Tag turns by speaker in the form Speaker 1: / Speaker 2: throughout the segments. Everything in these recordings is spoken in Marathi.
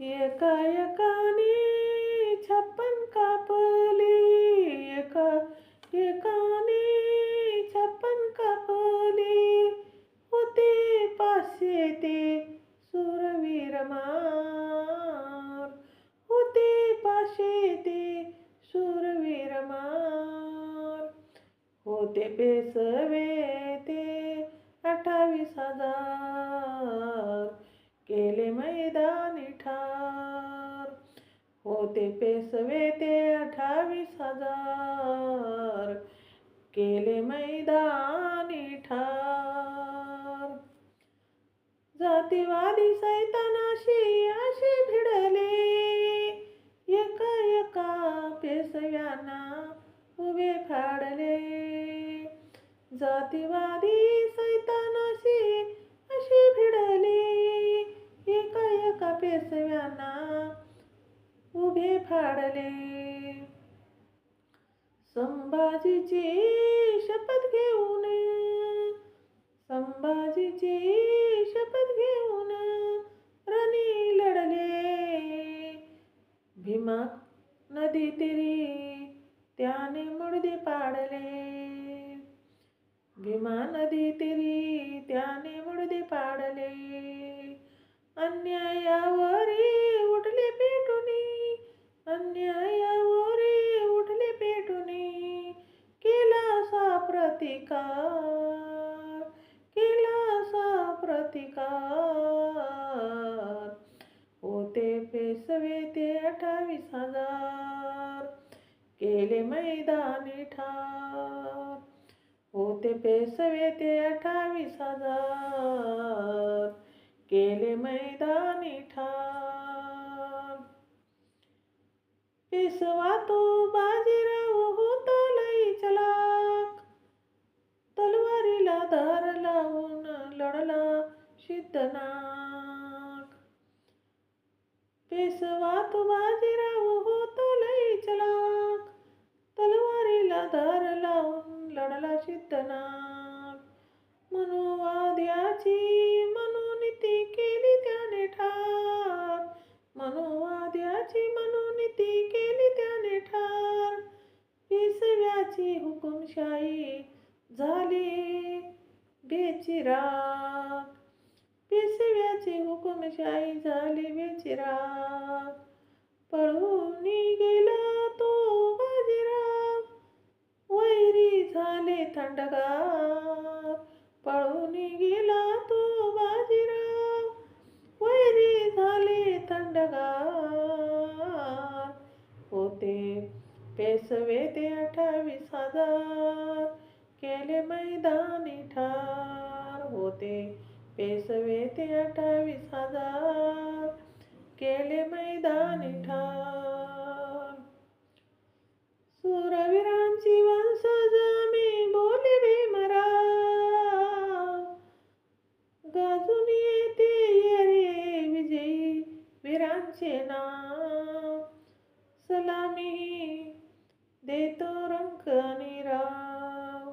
Speaker 1: एका एकाने 56 कापली, एका एकाने 56 कापली. होते 500 ते शूरवीर मार, होते 500 ते शूरवीर मार. होते पेशवे ते 28,000, केले मैदानी ठार. होते पेशवे ते 28,000, केले मैदानी ठार. जातीवादी सैतानाशी असे भिडले, एका एका पेशव्यांना उभे फाडले. जातीवादी सैतानाशी अशी भिडले, एका एका पेशव्यांना उभे फाडले. संभाजीची शपथ घेऊन, संभाजीची शपथ घेऊन रणी लढले. भीमा नदी तीरी त्याने मुडदे पाडले, भीमा नदी तीरी त्याने मुडदे पाडले. अन्यायावरी उठले पेटुनी, अन्यायावरी उठले पेटुनी. केला असा प्रतिकार, केला असा प्रतिकार. होते पेशवे ते 28,000, केले मैदानी ठार. होते पेशवे ते 28,000, केले मैदानी ठार. पेशवा तो बाजीराव होता लई चलाक, तलवारीला धार लावून लढला सिद्धनाक. पेशवा तो बाजीराव होता लई चलाक, तलवारीला धार लावून लढला सिद्धनाक. मनुवाद्याची मनोनीती केली त्याने ठार, मनुवाद्याची मनोनीती केली त्याने ठार. पेशव्याची हुकुमशाही झाली बेचिराग, पेशव्याची हुकुमशाही झाली बेचिराग. पळून गेला तो बाजीराव, वैरी झाले थंडगार. पळून गेला तो बाजीराव, वैरी झाले थंडगार. होते पेशवे ते 28,000, केले मैदानी ठार. होते पेशवे ते 28,000, केले मैदानी ठार. शूरवीरांची वंशज मी बोले भीमराव, गाजून येते रे विजयी वीरांचे नाव. सलामी देतो रंक आणि राव.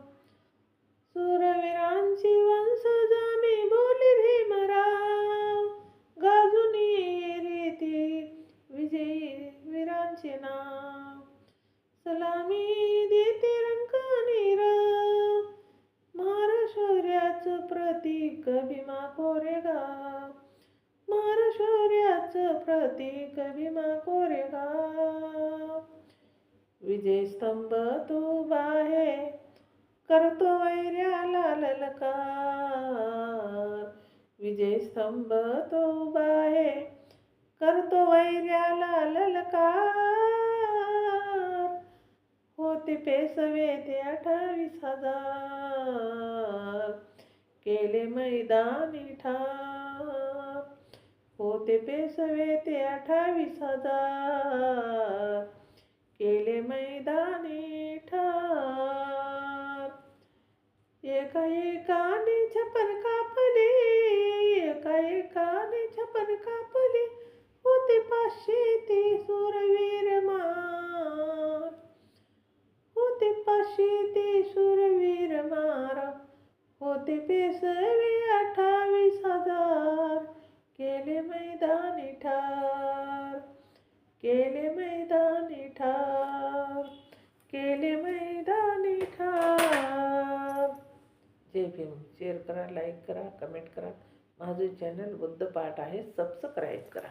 Speaker 1: शूरवीरांची वंशज मी बोले भीमराव, गाजून रे ते विजयी वीरांचे नाव. सलामी देते रंक आणि राव, महाराष्ट्राचं प्रतीक भीमा कोरेगाव, महाराष्ट्राचं प्रतीक भीमा कोरेगाव. विजयस्तंभ तो आहे, करतो वैऱ्याला ललकार. विजयस्तंभ तो आहे, करतो वैऱ्याला ललकार. होते पेशवे ते 28,000, केले मैदानी ठार. होते पेशवे ते 28,000, केले मैदानी ठार. एका एकाने 56 कापले, एका एकाने 56 कापले. होते 500 ते शूरवीर मार, होते 500 ते शूरवीर मार. होते पेशवे 28,000, केले मैदानी ठार. केले मैदानी ठार, केले मैदानी ठार. जय भीम. शेअर करा, लाईक करा, कमेंट करा. माझं चॅनल बुद्ध पाठ आहे, सबस्क्राईब करा.